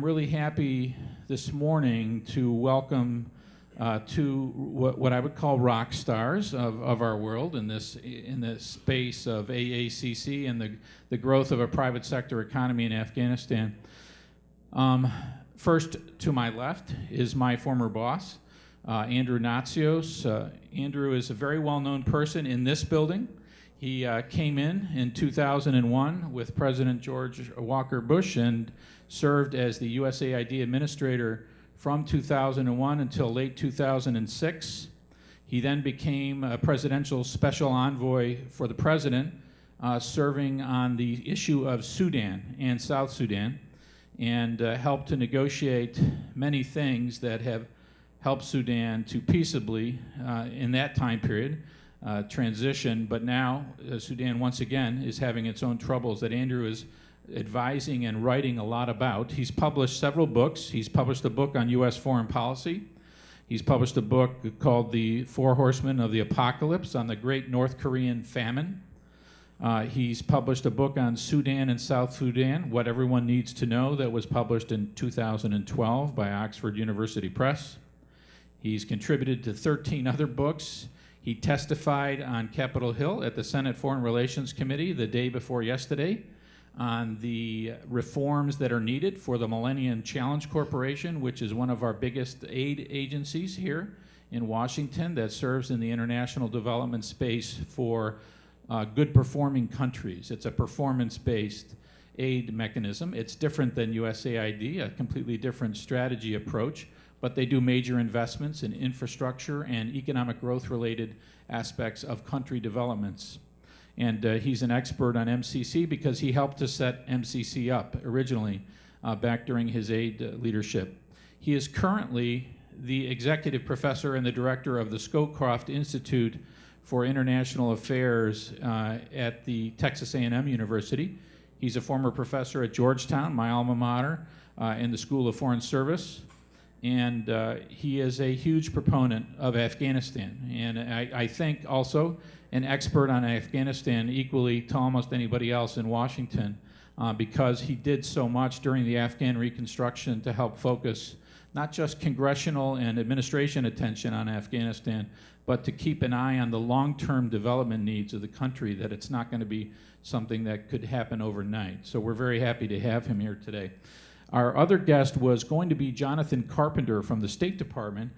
really happy this morning to welcome two what I would call rock stars of our world in this space of AACC and the growth of a private sector economy in Afghanistan. First, to my left is my former boss, Andrew Natsios. Andrew is a very well-known person in this building. He came in 2001 with President George Walker Bush and served as the USAID administrator from 2001 until late 2006. He then became a presidential special envoy for the president, serving on the issue of Sudan and South Sudan, and helped to negotiate many things that have helped Sudan to peaceably, in that time period, transition. But now Sudan once again is having its own troubles that Andrew is advising and writing a lot about. He's published several books. He's published a book on U.S. foreign policy. He's published a book called The Four Horsemen of the Apocalypse on the Great North Korean Famine. He's published a book on Sudan and South Sudan, What Everyone Needs to Know, that was published in 2012 by Oxford University Press. He's contributed to 13 other books. He testified on Capitol Hill at the Senate Foreign Relations Committee the day before yesterday on the reforms that are needed for the Millennium Challenge Corporation, which is one of our biggest aid agencies here in Washington that serves in the international development space for good performing countries. It's a performance-based aid mechanism. It's different than USAID, a completely different strategy approach, but they do major investments in infrastructure and economic growth-related aspects of country developments. And he's an expert on MCC because he helped to set MCC up originally back during his aid leadership. He is currently the executive professor and the director of the Scowcroft Institute for International Affairs at the Texas A&M University. He's a former professor at Georgetown, my alma mater, in the School of Foreign Service. And he is a huge proponent of Afghanistan. And I think also an expert on Afghanistan equally to almost anybody else in Washington because he did so much during the Afghan reconstruction to help focus not just congressional and administration attention on Afghanistan, but to keep an eye on the long-term development needs of the country, that it's not going to be something that could happen overnight. So we're very happy to have him here today. Our other guest was going to be Jonathan Carpenter from the State Department.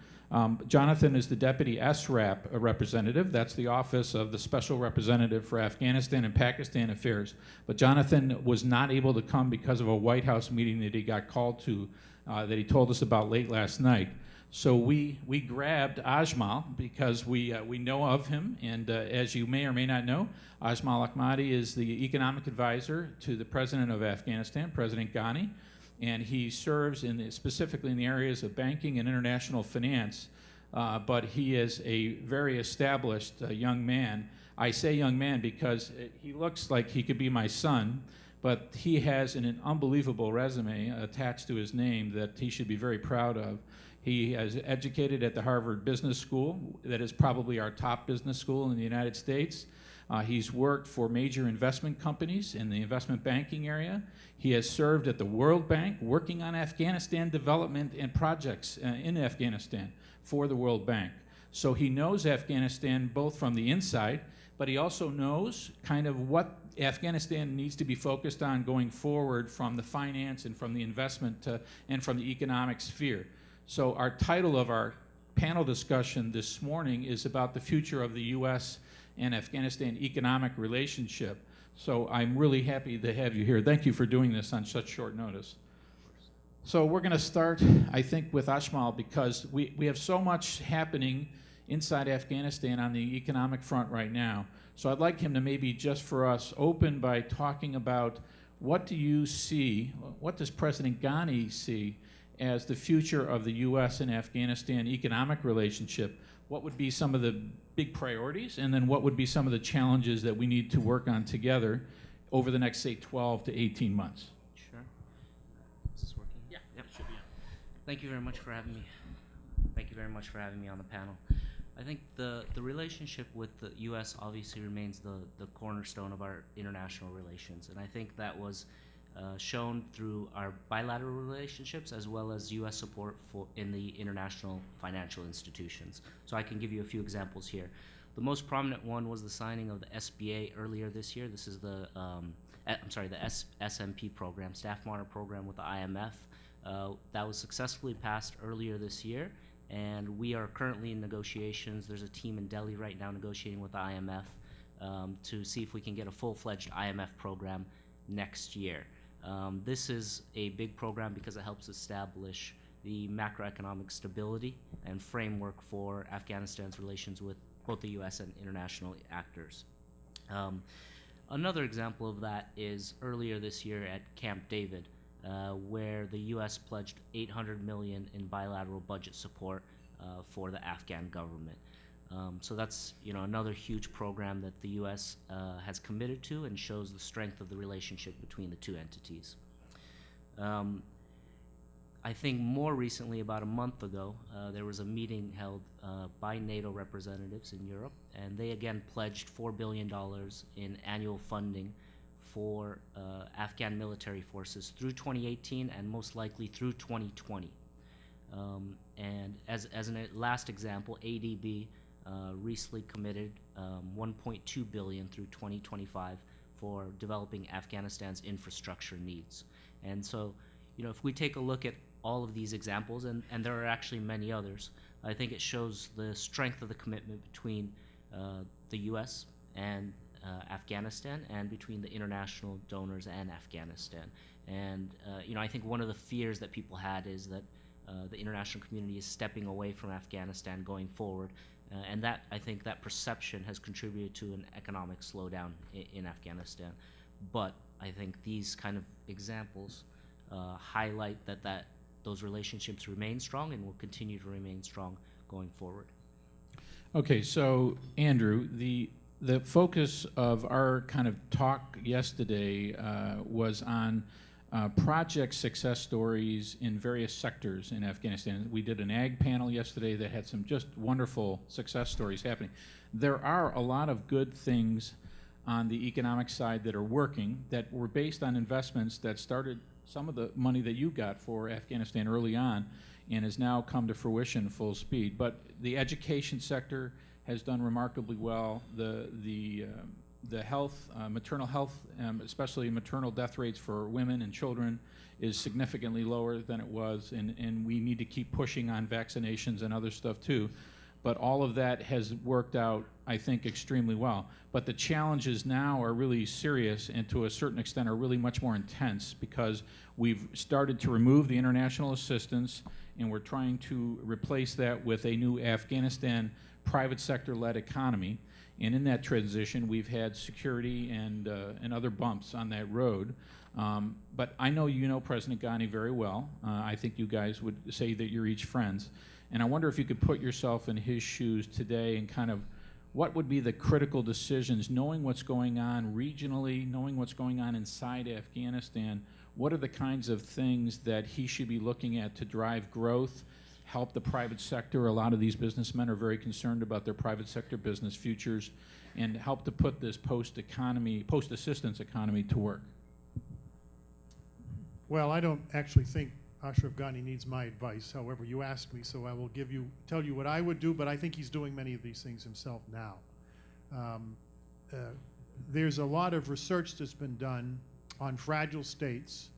Jonathan is the Deputy SRAP representative. That's the Office of the Special Representative for Afghanistan and Pakistan Affairs. But Jonathan was not able to come because of a White House meeting that he got called to that he told us about late last night. So we grabbed Ajmal because we know of him, and as you may or may not know, Ajmal Ahmadi is the economic advisor to the President of Afghanistan, President Ghani. And he serves specifically in the areas of banking and international finance, but he is a very established young man. I say young man because he looks like he could be my son, but he has an unbelievable resume attached to his name that he should be very proud of. He is educated at the Harvard Business School, that is probably our top business school in the United States. He's worked for major investment companies in the investment banking area. He has served at the World Bank, working on Afghanistan development and projects in Afghanistan for the World Bank. So he knows Afghanistan both from the inside, but he also knows kind of what Afghanistan needs to be focused on going forward from the finance and from the investment and from the economic sphere. So our title of our panel discussion this morning is about the future of the U.S. and Afghanistan economic relationship. So I'm really happy to have you here. Thank you for doing this on such short notice. So we're going to start, I think, with Ajmal because we have so much happening inside Afghanistan on the economic front right now. So I'd like him to maybe just for us open by talking about what do you see, what does President Ghani see as the future of the U.S. and Afghanistan economic relationship? What would be some of the big priorities, and then what would be some of the challenges that we need to work on together over the next, say, 12 to 18 months? Sure. Is this working? Yeah, it should be on. Thank you very much for having me. Thank you very much for having me on the panel. I think the relationship with the U.S. obviously remains the cornerstone of our international relations, and I think that was shown through our bilateral relationships as well as U.S. support in the international financial institutions. So I can give you a few examples here. The most prominent one was the signing of the SBA earlier this year. This is the SMP program, Staff Monitor Program with the IMF. That was successfully passed earlier this year, and we are currently in negotiations. There's a team in Delhi right now negotiating with the IMF to see if we can get a full-fledged IMF program next year. This is a big program because it helps establish the macroeconomic stability and framework for Afghanistan's relations with both the U.S. and international actors. Another example of that is earlier this year at Camp David, where the U.S. pledged $800 million in bilateral budget support for the Afghan government. So that's another huge program that the U.S. Has committed to and shows the strength of the relationship between the two entities. I think more recently, about a month ago, there was a meeting held by NATO representatives in Europe, and they again pledged $4 billion in annual funding for Afghan military forces through 2018 and most likely through 2020. And as a last example, ADB recently committed $1.2 billion through 2025 for developing Afghanistan's infrastructure needs. And so, if we take a look at all of these examples, and there are actually many others, I think it shows the strength of the commitment between the U.S. and Afghanistan, and between the international donors and Afghanistan. And I think one of the fears that people had is that the international community is stepping away from Afghanistan going forward, and that I think that perception has contributed to an economic slowdown in Afghanistan. But I think these kind of examples highlight that those relationships remain strong and will continue to remain strong going forward. Okay, so Andrew, the focus of our kind of talk yesterday was on project success stories in various sectors in Afghanistan. We did an ag panel yesterday that had some just wonderful success stories happening. There are a lot of good things on the economic side that are working, that were based on investments that started some of the money that you got for Afghanistan early on and has now come to fruition full speed. But the education sector has done remarkably well. The health, maternal health, especially maternal death rates for women and children, is significantly lower than it was, and we need to keep pushing on vaccinations and other stuff too. But all of that has worked out, I think, extremely well. But the challenges now are really serious, and to a certain extent are really much more intense, because we've started to remove the international assistance, and we're trying to replace that with a new Afghanistan private sector-led economy. And in that transition, we've had security and other bumps on that road. But I know you know President Ghani very well. I think you guys would say that you're each friends. And I wonder if you could put yourself in his shoes today and kind of what would be the critical decisions, knowing what's going on regionally, knowing what's going on inside Afghanistan, what are the kinds of things that he should be looking at to drive growth, help the private sector? A lot of these businessmen are very concerned about their private sector business futures, and help to put this post-assistance economy to work. Well, I don't actually think Ashraf Ghani needs my advice. However, you asked me, so I will tell you what I would do, but I think he's doing many of these things himself now. There's a lot of research that's been done on fragile states.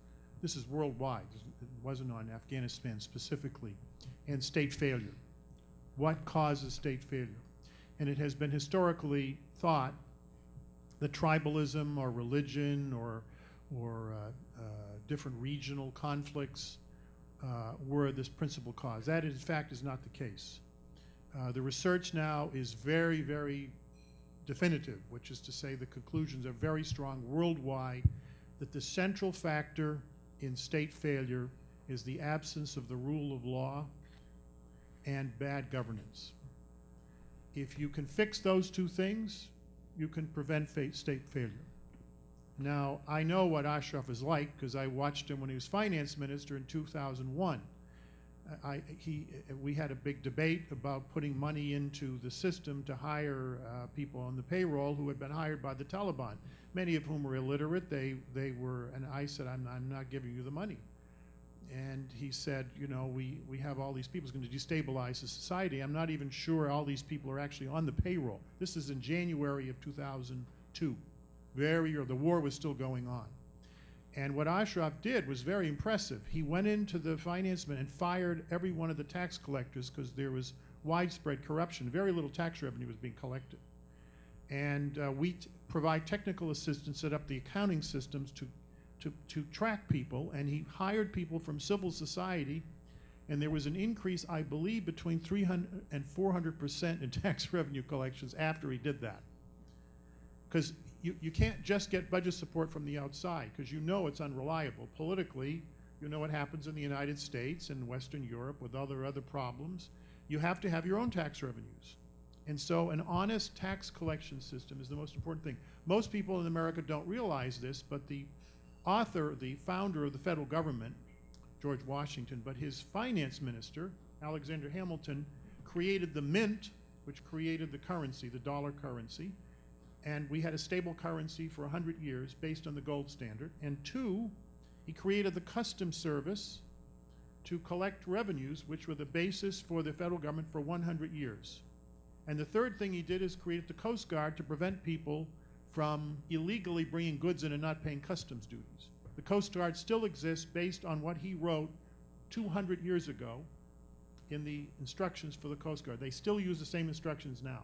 This is worldwide. It wasn't on Afghanistan specifically. And state failure. What causes state failure? And it has been historically thought that tribalism or religion or different regional conflicts were this principal cause. That, in fact, is not the case. The research now is very, very definitive, which is to say the conclusions are very strong worldwide that the central factor in state failure is the absence of the rule of law and bad governance. If you can fix those two things, you can prevent state failure. Now, I know what Ashraf is like because I watched him when he was finance minister in 2001. we had a big debate about putting money into the system to hire people on the payroll who had been hired by the Taliban, many of whom were illiterate. They were, and I said, I'm not giving you the money. And he said, you know, we have all these people, it's going to destabilize the society. I'm not even sure all these people are actually on the payroll. This is in January of 2002. Very early, the war was still going on. And what Ashraf did was very impressive. He went into the finance and fired every one of the tax collectors because there was widespread corruption. Very little tax revenue was being collected. And we provide technical assistance, set up the accounting systems to track people, and he hired people from civil society, and there was an increase, I believe, between 300 and 400% in tax revenue collections after he did that. Because you can't just get budget support from the outside, because you know it's unreliable. Politically, you know what happens in the United States and Western Europe with other problems. You have to have your own tax revenues. And so an honest tax collection system is the most important thing. Most people in America don't realize this, but the founder of the federal government, George Washington, but his finance minister, Alexander Hamilton, created the mint, which created the currency, the dollar currency. And we had a stable currency for 100 years based on the gold standard. And two, he created the customs service to collect revenues, which were the basis for the federal government for 100 years. And the third thing he did is create the Coast Guard to prevent people from illegally bringing goods in and not paying customs duties. The Coast Guard still exists based on what he wrote 200 years ago in the instructions for the Coast Guard. They still use the same instructions now.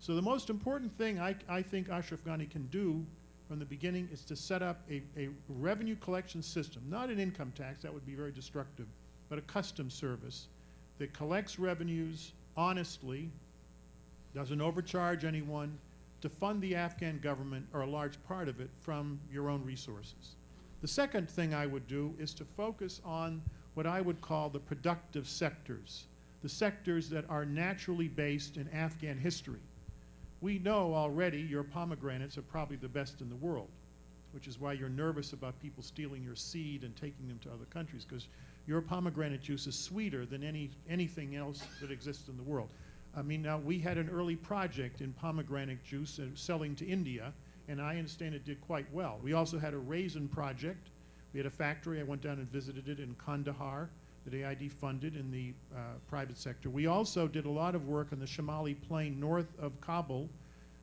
So the most important thing I think Ashraf Ghani can do from the beginning is to set up a revenue collection system, not an income tax, that would be very destructive, but a customs service that collects revenues honestly, doesn't overcharge anyone, to fund the Afghan government, or a large part of it, from your own resources. The second thing I would do is to focus on what I would call the productive sectors, the sectors that are naturally based in Afghan history. We know already your pomegranates are probably the best in the world, which is why you're nervous about people stealing your seed and taking them to other countries, because your pomegranate juice is sweeter than anything else that exists in the world. I mean, now we had an early project in pomegranate juice selling to India, and I understand it did quite well. We also had a raisin project. We had a factory. I went down and visited it in Kandahar that AID funded in the private sector. We also did a lot of work on the Shamali Plain north of Kabul,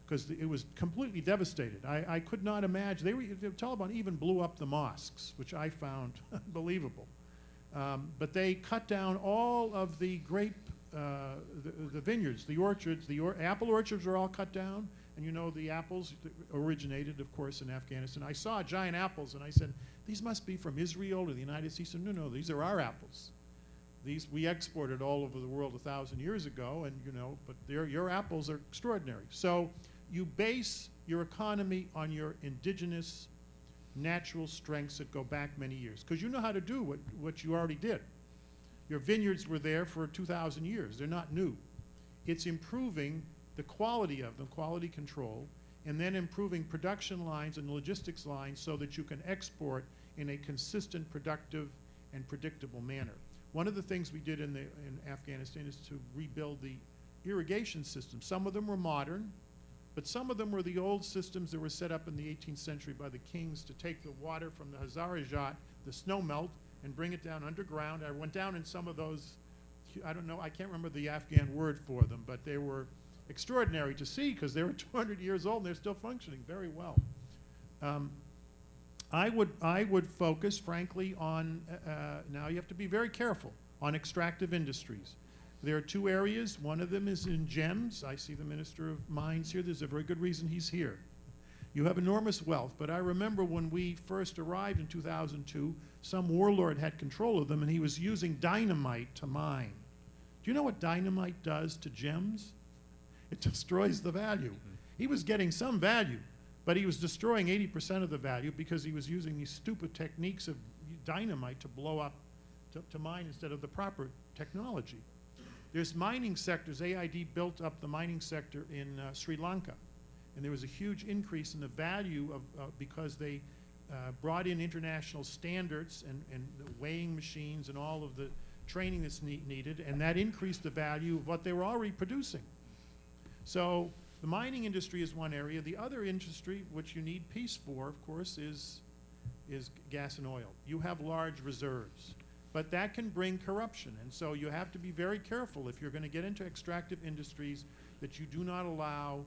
because it was completely devastated. I could not imagine. The Taliban even blew up the mosques, which I found unbelievable. But they cut down all of the grape, the vineyards, the orchards, apple orchards were all cut down. And you know, the apples originated, of course, in Afghanistan. I saw giant apples, and I said, these must be from Israel or the United States. He said, no, these are our apples. These we exported all over the world 1,000 years ago, and you know, but your apples are extraordinary. So you base your economy on your indigenous natural strengths that go back many years, because you know how to do what you already did. Your vineyards were there for 2,000 years. They're not new. It's improving the quality of them, quality control, and then improving production lines and logistics lines so that you can export in a consistent, productive, and predictable manner. One of the things we did in Afghanistan is to rebuild the irrigation system. Some of them were modern, but some of them were the old systems that were set up in the 18th century by the kings to take the water from the Hazarajat, the snow melt, and bring it down underground. I went down in some of those, I don't know, I can't remember the Afghan word for them, but they were extraordinary to see because they were 200 years old and they're still functioning very well. I would focus, frankly, on, now you have to be very careful, on extractive industries. There are two areas. One of them is in gems. I see the Minister of Mines here. There's a very good reason he's here. You have enormous wealth, but I remember when we first arrived in 2002, some warlord had control of them and he was using dynamite to mine. Do you know what dynamite does to gems? It destroys the value. He was getting some value, but he was destroying 80% of the value because he was using these stupid techniques of dynamite to blow up, to mine instead of the proper technology. There's mining sectors. AID built up the mining sector in Sri Lanka, and there was a huge increase in the value of because they brought in international standards and the weighing machines and all of the training that's needed, and that increased the value of what they were already producing. So the mining industry is one area. The other industry, which you need peace for, of course, is gas and oil. You have large reserves, but that can bring corruption, and so you have to be very careful if you're going to get into extractive industries that you do not allow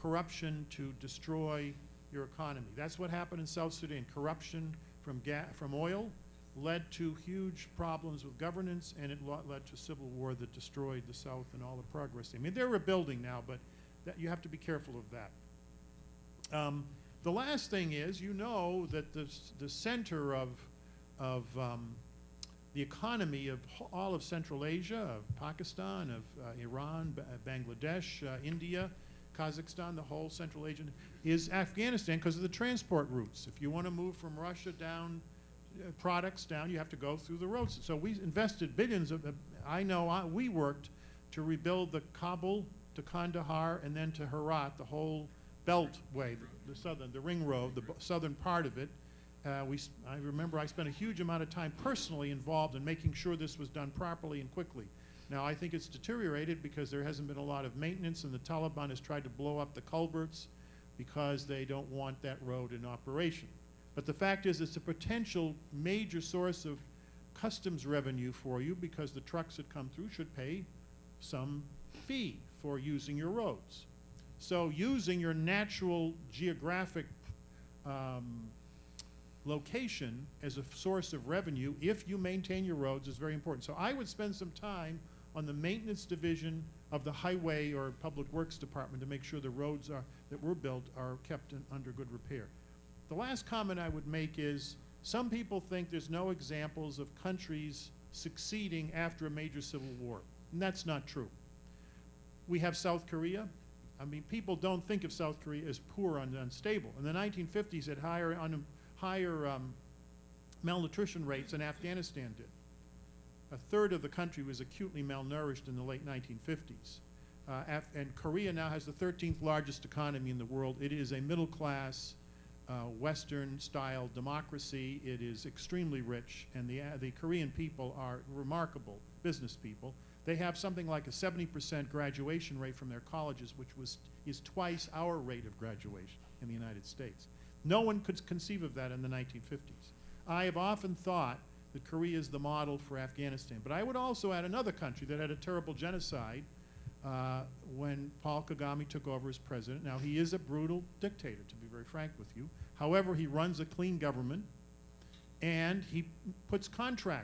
corruption to destroy your economy. That's what happened in South Sudan. Corruption from oil led to huge problems with governance, and it led to civil war that destroyed the South and all the progress. I mean, they're rebuilding now, but you have to be careful of that. The last thing is, you know that the center of the economy of all of Central Asia, of Pakistan, of Iran, Bangladesh, India, Kazakhstan, the whole Central Asian, is Afghanistan because of the transport routes. If you want to move from Russia down, products down, you have to go through the roads. So we invested billions of, we worked to rebuild the Kabul to Kandahar and then to Herat, the whole beltway, the ring road, the southern part of it. I remember I spent a huge amount of time personally involved in making sure this was done properly and quickly. Now, I think it's deteriorated because there hasn't been a lot of maintenance, and the Taliban has tried to blow up the culverts because they don't want that road in operation. But the fact is, it's a potential major source of customs revenue for you because the trucks that come through should pay some fee for using your roads. So using your natural geographic location as a source of revenue, if you maintain your roads, is very important. So I would spend some time on the maintenance division of the highway or public works department to make sure the roads that were built are kept under good repair. The last comment I would make is some people think there's no examples of countries succeeding after a major civil war, and that's not true. We have South Korea. I mean, people don't think of South Korea as poor and unstable. In the 1950s, it had higher malnutrition rates than Afghanistan did. A third of the country was acutely malnourished in the late 1950s. And Korea now has the 13th largest economy in the world. It is a middle-class, Western-style democracy. It is extremely rich, and the Korean people are remarkable business people. They have something like a 70% graduation rate from their colleges, which is twice our rate of graduation in the United States. No one could conceive of that in the 1950s. I have often thought that Korea is the model for Afghanistan. But I would also add another country that had a terrible genocide when Paul Kagame took over as president. Now, he is a brutal dictator, to be very frank with you. However, he runs a clean government, and he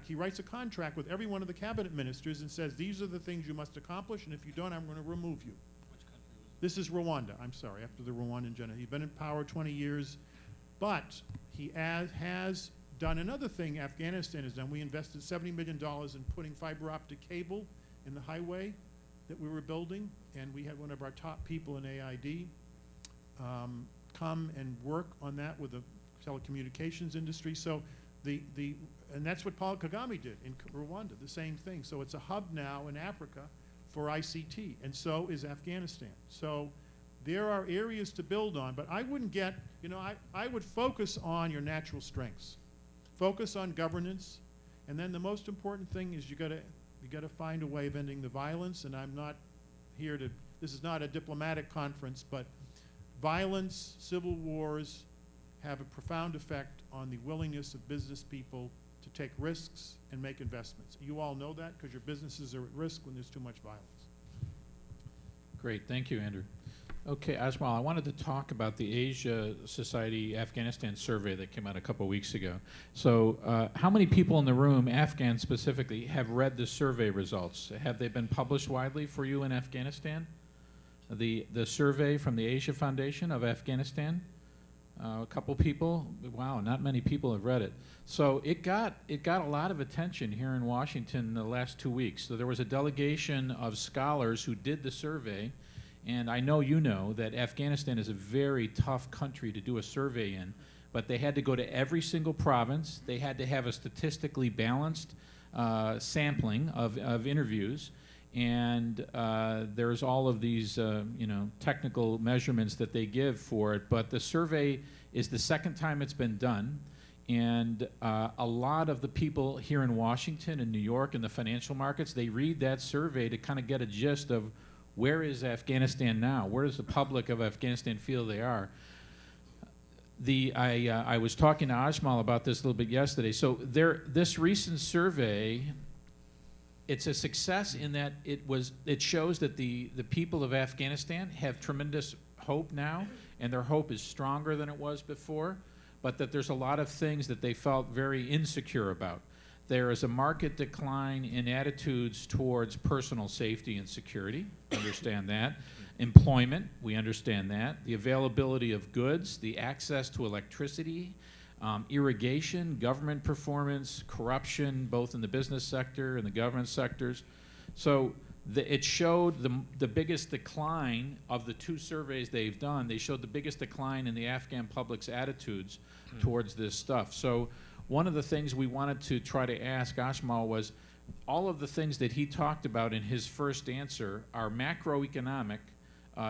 he writes a contract with every one of the cabinet ministers and says, these are the things you must accomplish, and if you don't, I'm going to remove you. Which country was This is Rwanda, I'm sorry, after the Rwandan genocide. He's been in power 20 years, but he has done another thing Afghanistan has done. We invested $70 million in putting fiber optic cable in the highway that we were building, and we had one of our top people in AID come and work on that with the telecommunications industry. So and that's what Paul Kagame did in Rwanda, the same thing. So it's a hub now in Africa for ICT, and so is Afghanistan. So there are areas to build on, but I wouldn't get, I would focus on your natural strengths. Focus on governance, and then the most important thing is you gotta find a way of ending the violence, and I'm not here to, this is not a diplomatic conference, but violence, civil wars have a profound effect on the willingness of business people to take risks and make investments. You all know that because your businesses are at risk when there's too much violence. Great, thank you, Andrew. Okay, Ajmal, I wanted to talk about the Asia Society Afghanistan survey that came out a couple weeks ago. So how many people in the room, Afghans specifically, have read the survey results? Have they been published widely for you in Afghanistan? The survey from the Asia Foundation of Afghanistan? A couple people. Wow, not many people have read it. So it got a lot of attention here in Washington the last 2 weeks. So there was a delegation of scholars who did the survey, and I know you know that Afghanistan is a very tough country to do a survey in, but they had to go to every single province. They had to have a statistically balanced sampling of interviews, and there's all of these technical measurements that they give for it. But the survey is the second time it's been done. And a lot of the people here in Washington and New York in the financial markets, they read that survey to kind of get a gist of where is Afghanistan now? Where does the public of Afghanistan feel they are? I was talking to Ajmal about this a little bit yesterday. So this recent survey, it's a success in that it shows that the people of Afghanistan have tremendous hope now, and their hope is stronger than it was before, but that there's a lot of things that they felt very insecure about. There is a marked decline in attitudes towards personal safety and security, understand that. Employment, we understand that. The availability of goods, the access to electricity, irrigation, government performance, corruption, both in the business sector and the government sectors. So it showed the biggest decline of the two surveys they've done. They showed the biggest decline in the Afghan public's attitudes towards this stuff. So one of the things we wanted to try to ask Ajmal was, all of the things that he talked about in his first answer are macroeconomic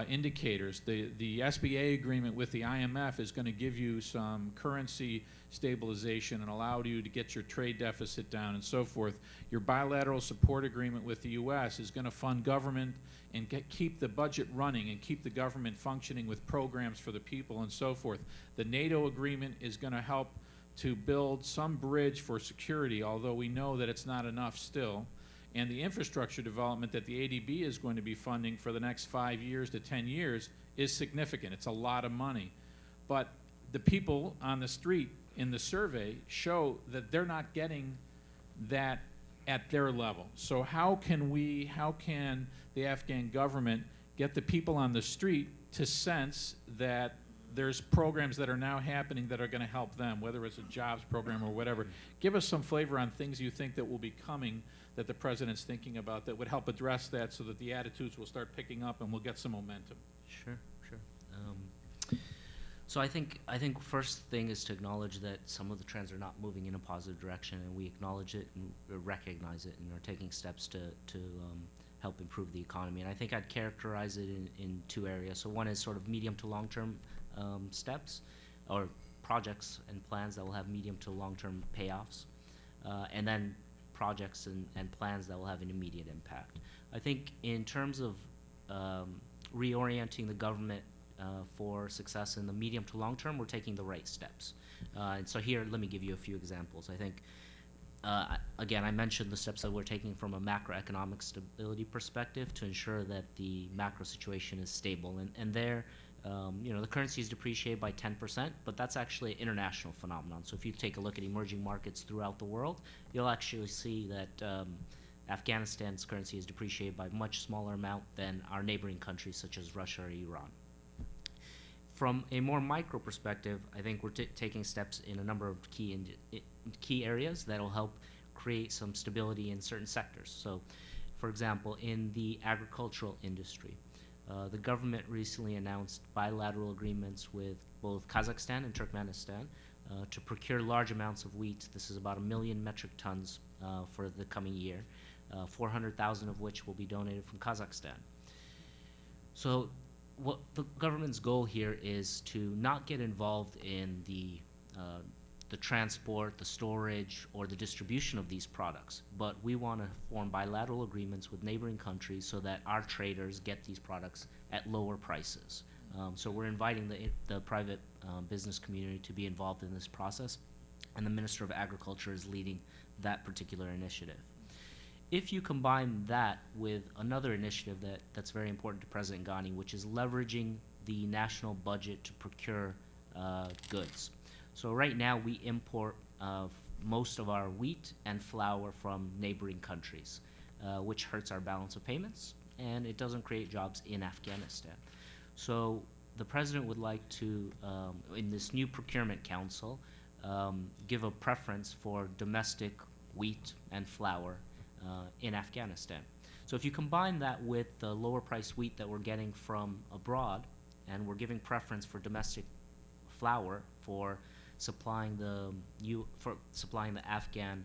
indicators. The SBA agreement with the IMF is going to give you some currency stabilization and allow you to get your trade deficit down and so forth. Your bilateral support agreement with the U.S. is going to fund government and keep the budget running and keep the government functioning with programs for the people and so forth. The NATO agreement is going to help to build some bridge for security, although we know that it's not enough still. And the infrastructure development that the ADB is going to be funding for the next 5 years to 10 years is significant. It's a lot of money. But the people on the street in the survey show that they're not getting that at their level. So how can the Afghan government get the people on the street to sense that there's programs that are now happening that are going to help them, whether it's a jobs program or whatever? Give us some flavor on things you think that will be coming that the president's thinking about that would help address that, so that the attitudes will start picking up and we'll get some momentum. Sure. So I think first thing is to acknowledge that some of the trends are not moving in a positive direction, and we acknowledge it and recognize it and are taking steps to help improve the economy. And I think I'd characterize it in two areas. So one is sort of medium to long-term steps or projects and plans that will have medium to long-term payoffs, and then projects and plans that will have an immediate impact. I think in terms of reorienting the government for success in the medium to long term, we're taking the right steps. And so here, let me give you a few examples. I think, again, I mentioned the steps that we're taking from a macroeconomic stability perspective to ensure that the macro situation is stable. And there, the currency is depreciated by 10%, but that's actually an international phenomenon. So if you take a look at emerging markets throughout the world, you'll actually see that Afghanistan's currency is depreciated by a much smaller amount than our neighboring countries such as Russia or Iran. From a more micro perspective, I think we're taking steps in a number of key areas that will help create some stability in certain sectors. So, for example, in the agricultural industry, the government recently announced bilateral agreements with both Kazakhstan and Turkmenistan to procure large amounts of wheat. This is about 1 million metric tons for the coming year, 400,000 of which will be donated from Kazakhstan. So what the government's goal here is to not get involved in the transport, the storage, or the distribution of these products, but we want to form bilateral agreements with neighboring countries so that our traders get these products at lower prices. So we're inviting the private business community to be involved in this process, and the Minister of Agriculture is leading that particular initiative. If you combine that with another initiative that's very important to President Ghani, which is leveraging the national budget to procure goods. So right now we import most of our wheat and flour from neighboring countries, which hurts our balance of payments, and it doesn't create jobs in Afghanistan. So the president would like to, in this new procurement council, give a preference for domestic wheat and flour in Afghanistan. So if you combine that with the lower priced wheat that we're getting from abroad, and we're giving preference for domestic flour for supplying the Afghan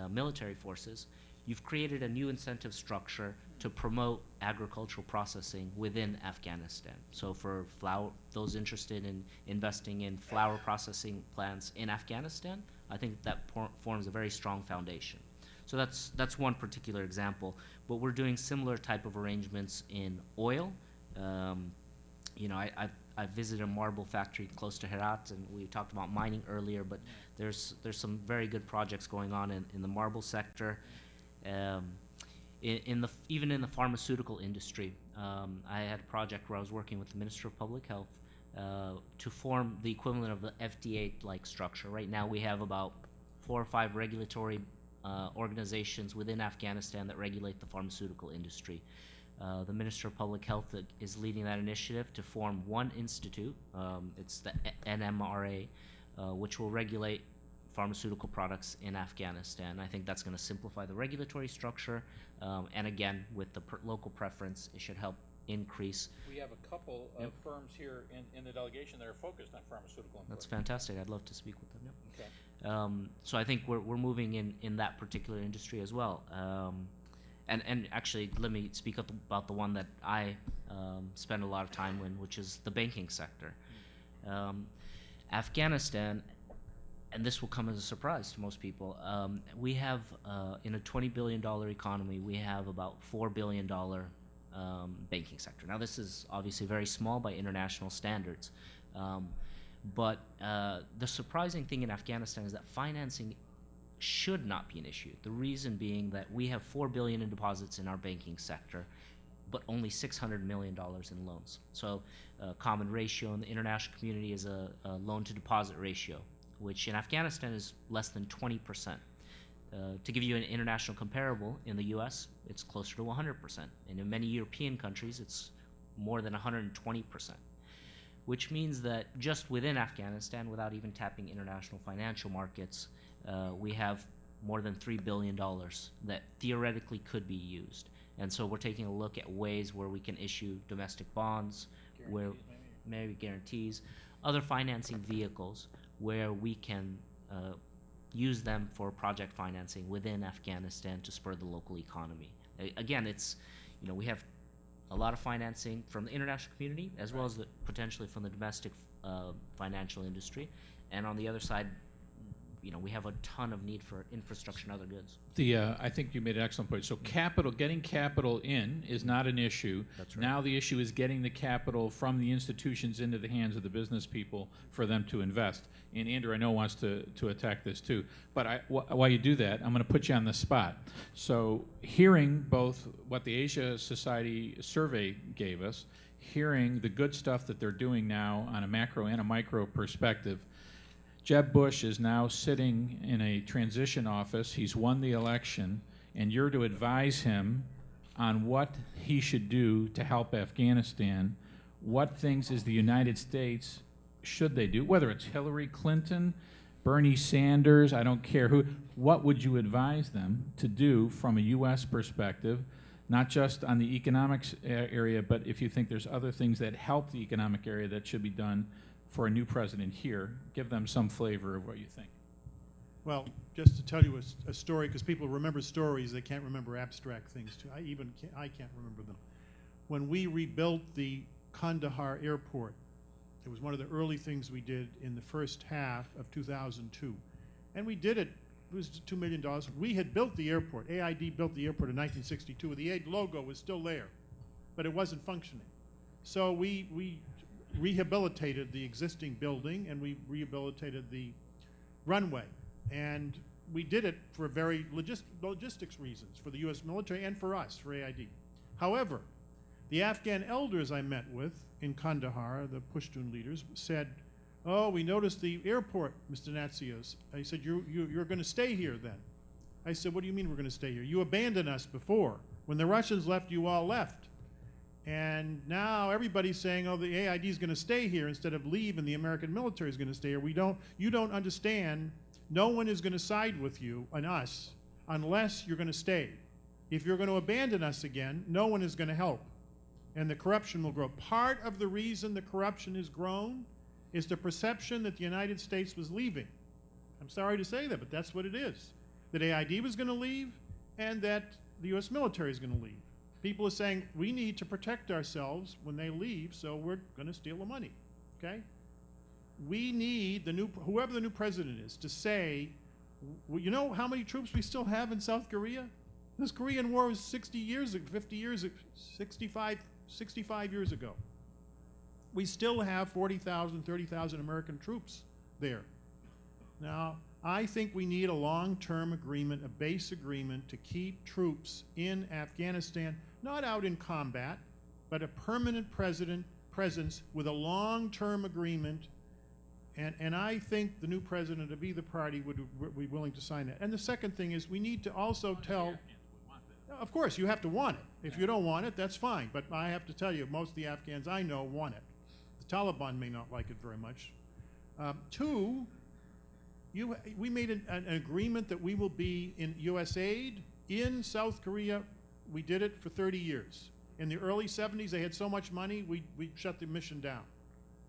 military forces, you've created a new incentive structure to promote agricultural processing within Afghanistan. So for flour, those interested in investing in flour processing plants in Afghanistan, I think that forms a very strong foundation. So that's one particular example. But we're doing similar type of arrangements in oil. You know, I visited a marble factory close to Herat, and we talked about mining earlier, but there's some very good projects going on in the marble sector. Even in the pharmaceutical industry, I had a project where I was working with the Minister of Public Health to form the equivalent of the FDA-like structure. Right now we have about 4 or 5 regulatory organizations within Afghanistan that regulate the pharmaceutical industry. The Minister of Public Health is leading that initiative to form one institute. It's the NMRA, which will regulate pharmaceutical products in Afghanistan. I think that's going to simplify the regulatory structure, and again, with the local preference, it should help increase. We have a couple of firms here in the delegation that are focused on pharmaceutical input. That's fantastic. I'd love to speak with them. Yep. Okay. So I think we're moving in that particular industry as well. And actually, let me speak up about the one that I spend a lot of time in, which is the banking sector. Afghanistan, and this will come as a surprise to most people, we have, in a $20 billion economy, we have about $4 billion banking sector. Now, this is obviously very small by international standards, but the surprising thing in Afghanistan is that financing should not be an issue. The reason being that we have $4 billion in deposits in our banking sector, but only $600 million in loans. So common ratio in the international community is a loan to deposit ratio, which in Afghanistan is less than 20%. To give you an international comparable, in the US, it's closer to 100%. And in many European countries, it's more than 120%. Which means that just within Afghanistan, without even tapping international financial markets, we have more than $3 billion that theoretically could be used. And so we're taking a look at ways where we can issue domestic bonds, where maybe guarantees, other financing vehicles where we can use them for project financing within Afghanistan to spur the local economy. Again, it's, you know, we have a lot of financing from the international community as well as potentially from the domestic financial industry. And on the other side, you know, we have a ton of need for infrastructure and other goods. I think you made an excellent point. So getting capital in is not an issue. That's right. Now the issue is getting the capital from the institutions into the hands of the business people for them to invest. And Andrew, I know, wants to attack this too. But while you do that, I'm going to put you on the spot. So hearing both what the Asia Society survey gave us, hearing the good stuff that they're doing now on a macro and a micro perspective, Jeb Bush is now sitting in a transition office. He's won the election, and you're to advise him on what he should do to help Afghanistan. What things is the United States should they do? Whether it's Hillary Clinton, Bernie Sanders, I don't care who. What would you advise them to do from a U.S. perspective, not just on the economics area, but if you think there's other things that help the economic area that should be done for a new president here? Give them some flavor of what you think. Well, just to tell you a story, because people remember stories, they can't remember abstract things too. I can't remember them. When we rebuilt the Kandahar airport, it was one of the early things we did in the first half of 2002. And we did it was $2 million. We had built the airport. AID built the airport in 1962. The AID logo was still there, but it wasn't functioning. So we rehabilitated the existing building, and we rehabilitated the runway. And we did it for very logistics reasons, for the U.S. military and for us, for AID. However, the Afghan elders I met with in Kandahar, the Pushtun leaders, said, "Oh, we noticed the airport, Mr. Natsios." I said, you're going to stay here then. I said, "What do you mean we're going to stay here? You abandoned us before. When the Russians left, you all left. And now everybody's saying, oh, the AID is going to stay here instead of leave, and the American military is going to stay here. You don't understand. No one is going to side with you and us unless you're going to stay. If you're going to abandon us again, no one is going to help. And the corruption will grow." Part of the reason the corruption has grown is the perception that the United States was leaving. I'm sorry to say that, but that's what it is. That AID was going to leave and that the U.S. military is going to leave. People are saying, we need to protect ourselves when they leave, so we're going to steal the money, okay? We need whoever the new president is to say, you know how many troops we still have in South Korea? This Korean War was 60 years, 50 years, 65 years ago. We still have 40,000, 30,000 American troops there. Now, I think we need a long-term agreement, a base agreement to keep troops in Afghanistan, not out in combat, but a permanent presence with a long-term agreement. And I think the new president of either party would be willing to sign that. And the second thing is we need to also tell, of course, you have to want it. If you don't want it, that's fine. But I have to tell you, most of the Afghans I know want it. The Taliban may not like it very much. Two, we made an agreement that we will be in USAID in South Korea. We did it for 30 years. In the early 70s, they had so much money, we shut the mission down.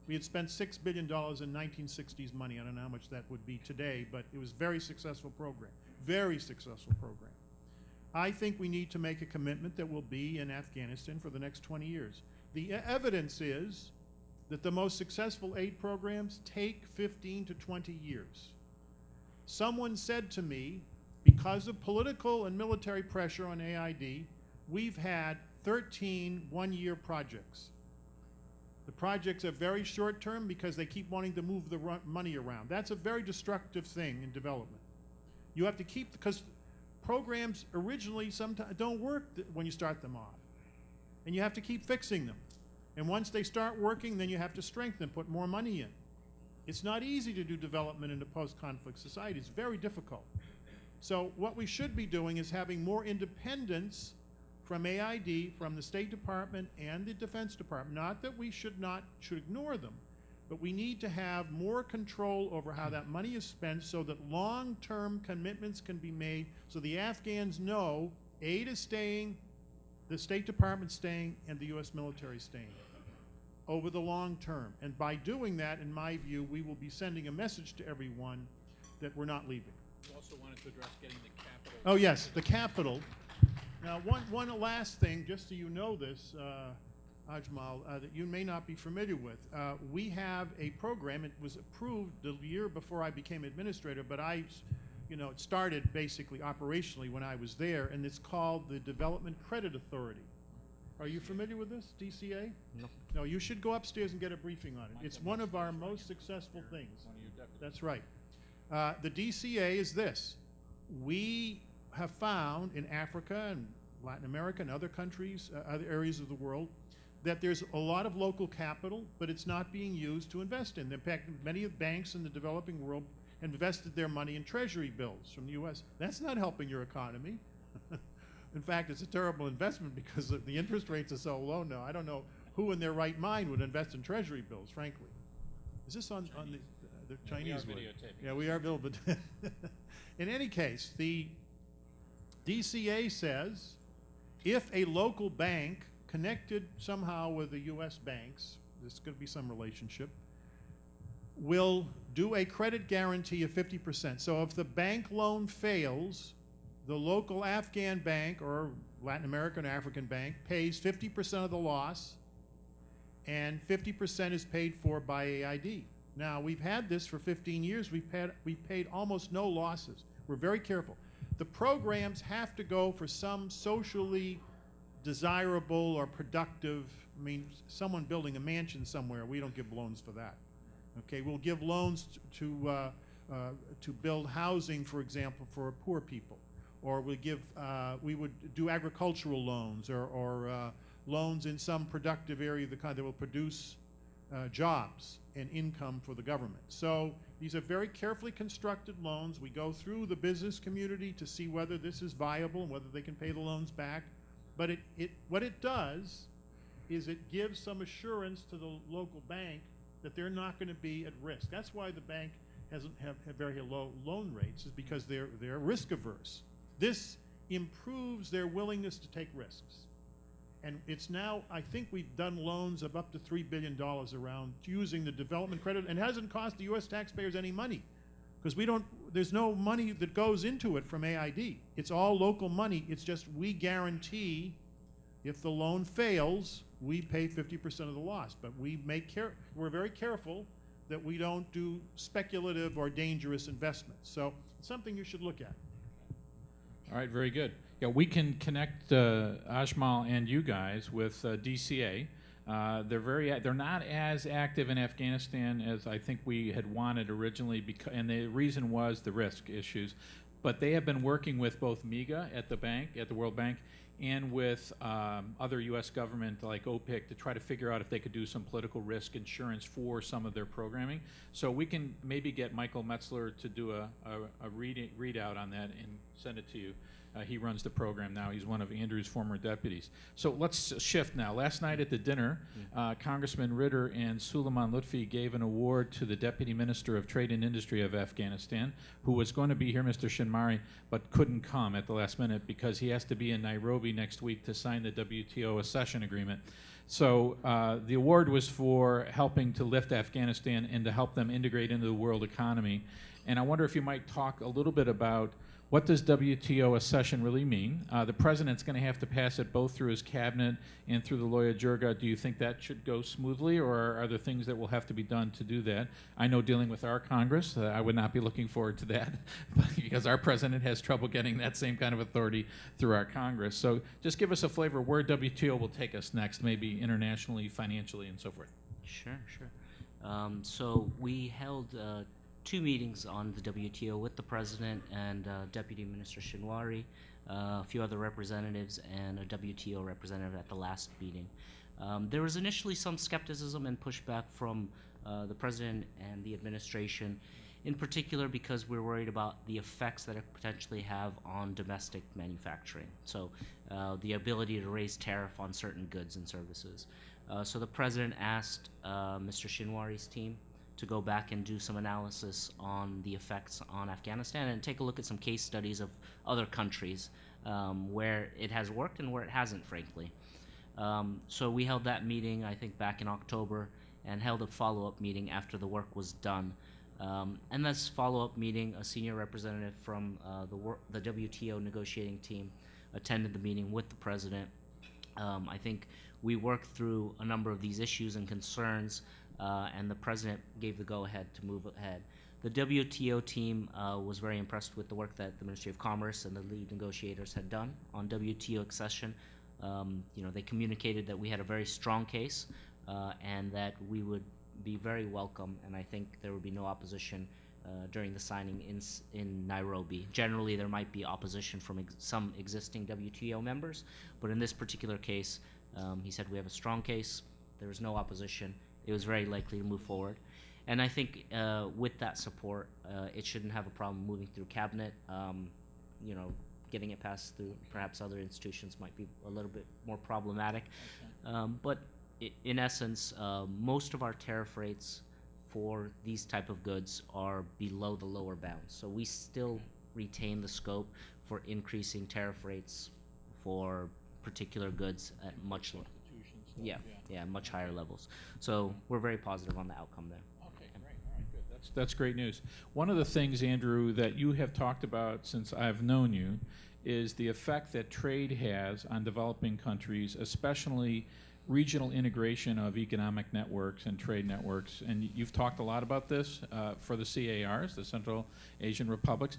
We had spent $6 billion in 1960s money. I don't know how much that would be today, but it was a very successful program. Very successful program. I think we need to make a commitment that we'll be in Afghanistan for the next 20 years. The evidence is that the most successful aid programs take 15 to 20 years. Someone said to me, because of political and military pressure on AID, we've had 13 one-year projects. The projects are very short-term because they keep wanting to move the money around. That's a very destructive thing in development. You have to keep, because programs originally sometimes don't work when you start them off. And you have to keep fixing them. And once they start working, then you have to strengthen, put more money in. It's not easy to do development in a post-conflict society. It's very difficult. So what we should be doing is having more independence from AID, from the State Department and the Defense Department. Not that we should ignore them, but we need to have more control over how that money is spent so that long-term commitments can be made so the Afghans know aid is staying, the State Department staying, and the U.S. military staying over the long term. And by doing that, in my view, we will be sending a message to everyone that we're not leaving. You also wanted to address getting the capital. Oh yes, the capital. Now, one last thing, just so you know this, Ajmal, that you may not be familiar with. We have a program. It was approved the year before I became administrator, but it started basically operationally when I was there, and it's called the Development Credit Authority. Are you familiar with this, DCA? No. No, you should go upstairs and get a briefing on it. It's one of our most successful things. That's right. The DCA is this. We have found in Africa and Latin America and other countries, other areas of the world, that there's a lot of local capital, but it's not being used to invest in. In fact, many of the banks in the developing world invested their money in treasury bills from the U.S. That's not helping your economy. In fact, it's a terrible investment because the interest rates are so low now. I don't know who in their right mind would invest in treasury bills, frankly. Is this on the Chinese? We are videotaping. Yeah, we are videotaping. In any case, the DCA says if a local bank connected somehow with the U.S. banks, there's going to be some relationship, will do a credit guarantee of 50%. So if the bank loan fails, the local Afghan bank or Latin American or African bank pays 50% of the loss, and 50% is paid for by AID. Now, we've had this for 15 years. We've paid almost no losses. We're very careful. The programs have to go for some socially desirable or productive, I mean, someone building a mansion somewhere, we don't give loans for that. Okay, we'll give loans to build housing, for example, for poor people. Or we would do agricultural loans or loans in some productive area of the country that will produce jobs and income for the government. So these are very carefully constructed loans. We go through the business community to see whether this is viable and whether they can pay the loans back. But what it does is it gives some assurance to the local bank that they're not going to be at risk. That's why the bank hasn't have very low loan rates, is because they're risk averse. This improves their willingness to take risks. And it's now, I think we've done loans of up to $3 billion around using the development credit, and it hasn't cost the U.S. taxpayers any money, because there's no money that goes into it from AID. It's all local money. It's just we guarantee If the loan fails, we pay 50% of the loss, but we're very careful that we don't do speculative or dangerous investments. So it's something you should look at. All right, very good. Yeah, we can connect Ajmal and you guys with DCA. They're not as active in Afghanistan as I think we had wanted originally, and the reason was the risk issues. But they have been working with both MIGA at the World Bank, and with other U.S. government like OPIC to try to figure out if they could do some political risk insurance for some of their programming. So we can maybe get Michael Metzler to do a readout on that and send it to you. He runs the program now. He's one of Andrew's former deputies. So let's shift now. Last night at the dinner, Congressman Ritter and Suleiman Lutfi gave an award to the Deputy Minister of Trade and Industry of Afghanistan, who was going to be here, Mr. Shinmari, but couldn't come at the last minute because he has to be in Nairobi next week to sign the WTO accession agreement. So the award was for helping to lift Afghanistan and to help them integrate into the world economy. And I wonder if you might talk a little bit about what does WTO accession really mean? The president's going to have to pass it both through his cabinet and through the Loya Jirga. Do you think that should go smoothly, or are there things that will have to be done to do that? I know dealing with our Congress, I would not be looking forward to that because our president has trouble getting that same kind of authority through our Congress. So just give us a flavor of where WTO will take us next, maybe internationally, financially, and so forth. Sure. So we held 2 meetings on the WTO with the President and Deputy Minister Shinwari, a few other representatives, and a WTO representative at the last meeting. There was initially some skepticism and pushback from the President and the administration, in particular because we're worried about the effects that it potentially have on domestic manufacturing. So the ability to raise tariff on certain goods and services. So the President asked Mr. Shinwari's team to go back and do some analysis on the effects on Afghanistan and take a look at some case studies of other countries where it has worked and where it hasn't, frankly. So we held that meeting, I think, back in October, and held a follow-up meeting after the work was done. And this follow-up meeting, a senior representative from the WTO negotiating team attended the meeting with the President. I think we worked through a number of these issues and concerns, and the President gave the go-ahead to move ahead. The WTO team was very impressed with the work that the Ministry of Commerce and the lead negotiators had done on WTO accession. They communicated that we had a very strong case and that we would be very welcome, and I think there would be no opposition during the signing in Nairobi. Generally, there might be opposition from some existing WTO members, but in this particular case, he said we have a strong case, there was no opposition, it was very likely to move forward. And I think with that support, it shouldn't have a problem moving through cabinet. Getting it passed through perhaps other institutions might be a little bit more problematic. But in essence, most of our tariff rates for these type of goods are below the lower bounds. So we still retain the scope for increasing tariff rates for particular goods at much much higher levels. So we're very positive on the outcome there. Okay, great. All right, good. That's great news. One of the things, Andrew, that you have talked about since I've known you is the effect that trade has on developing countries, especially regional integration of economic networks and trade networks. And you've talked a lot about this for the CARs, the Central Asian Republics.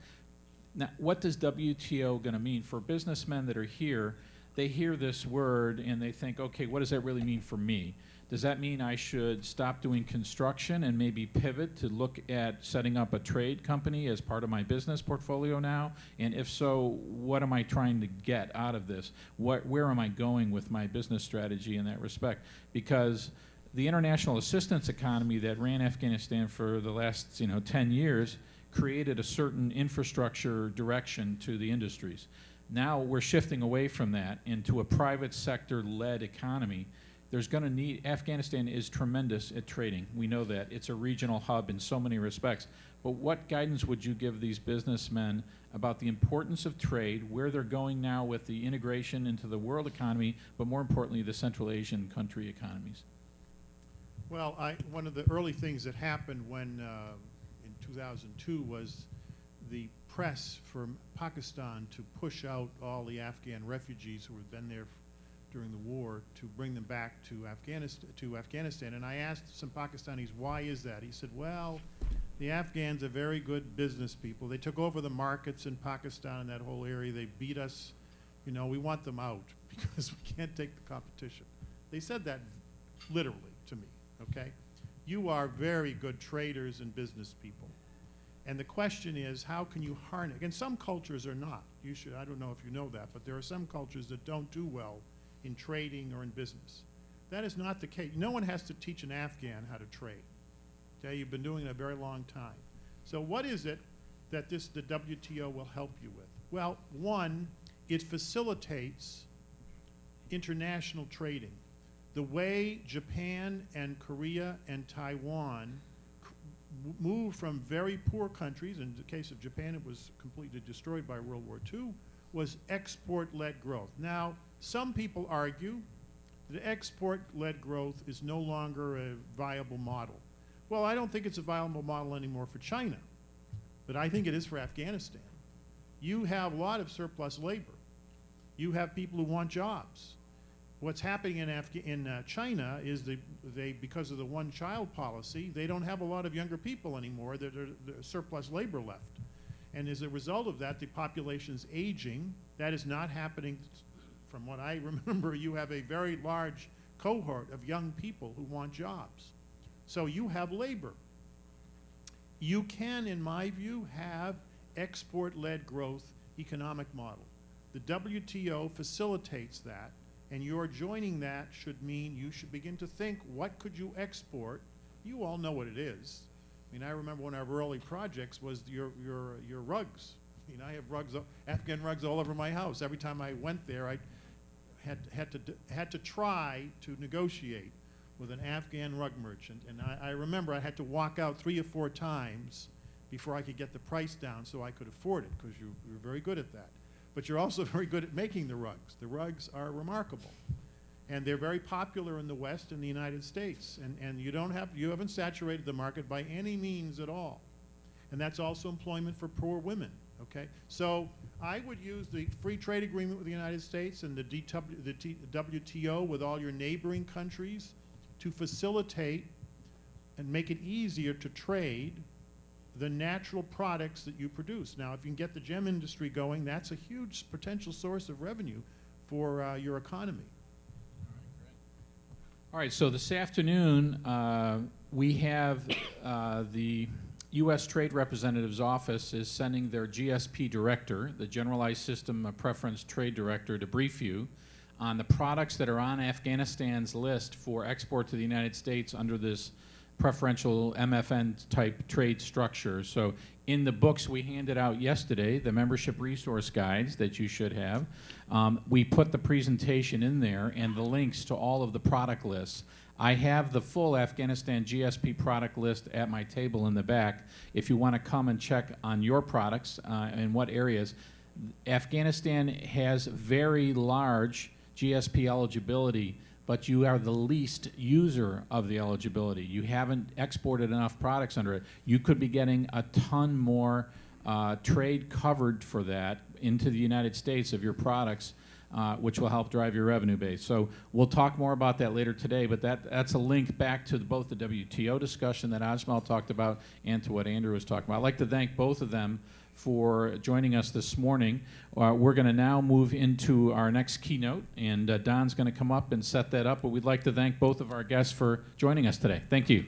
Now, what does WTO going to mean for businessmen that are here? They hear this word and they think, okay, what does that really mean for me? Does that mean I should stop doing construction and maybe pivot to look at setting up a trade company as part of my business portfolio now? And if so, what am I trying to get out of this? Where am I going with my business strategy in that respect? Because the international assistance economy that ran Afghanistan for the last 10 years created a certain infrastructure direction to the industries. Now we're shifting away from that into a private sector-led economy. There's going to need, Afghanistan is tremendous at trading. We know that. It's a regional hub in so many respects. But what guidance would you give these businessmen about the importance of trade, where they're going now with the integration into the world economy, but more importantly, the Central Asian country economies? Well, one of the early things that happened when in 2002 was the press for Pakistan to push out all the Afghan refugees who had been there during the war to bring them back to Afghanistan. And I asked some Pakistanis, why is that? He said, well, the Afghans are very good business people. They took over the markets in Pakistan and that whole area. They beat us. You know, we want them out because we can't take the competition. They said that literally to me, okay? You are very good traders and business people. And the question is, how can you harness, and some cultures are not. You should, I don't know if you know that, but there are some cultures that don't do well in trading or in business. That is not the case. No one has to teach an Afghan how to trade. Okay, you've been doing it a very long time. So what is it that the WTO will help you with? Well, one, it facilitates international trading. The way Japan and Korea and Taiwan moved from very poor countries, in the case of Japan it was completely destroyed by World War II, was export-led growth. Now, some people argue that export-led growth is no longer a viable model. Well, I don't think it's a viable model anymore for China, but I think it is for Afghanistan. You have a lot of surplus labor. You have people who want jobs. What's happening in China is because of the one-child policy, they don't have a lot of younger people anymore. There's surplus labor left. And as a result of that, the population is aging. That is not happening. From what I remember, you have a very large cohort of young people who want jobs. So you have labor. You can, in my view, have export-led growth economic model. The WTO facilitates that, and your joining that should mean you should begin to think, what could you export? You all know what it is. I mean, I remember one of our early projects was your rugs. I mean, I have rugs, Afghan rugs all over my house. Every time I went there, I had to try to negotiate with an Afghan rug merchant. And I remember I had to walk out 3 or 4 times before I could get the price down so I could afford it, because you're very good at that. But you're also very good at making the rugs. The rugs are remarkable. And they're very popular in the West and the United States. And you haven't saturated the market by any means at all. And that's also employment for poor women, okay? So I would use the free trade agreement with the United States and the WTO with all your neighboring countries to facilitate and make it easier to trade the natural products that you produce. Now, if you can get the gem industry going, that's a huge potential source of revenue for your economy. All right, so this afternoon we have the U.S. Trade Representative's Office is sending their GSP Director, the Generalized System Preference Trade Director, to brief you on the products that are on Afghanistan's list for export to the United States under this preferential MFN-type trade structure. So in the books we handed out yesterday, the membership resource guides that you should have, we put the presentation in there and the links to all of the product lists. I have the full Afghanistan GSP product list at my table in the back. If you want to come and check on your products and what areas. Afghanistan has very large GSP eligibility, but you are the least user of the eligibility. You haven't exported enough products under it. You could be getting a ton more trade covered for that into the United States of your products, which will help drive your revenue base. So we'll talk more about that later today, but that's a link back to both the WTO discussion that Ajmal talked about and to what Andrew was talking about. I'd like to thank both of them for joining us this morning. We're going to now move into our next keynote, and Don's going to come up and set that up, but we'd like to thank both of our guests for joining us today. Thank you.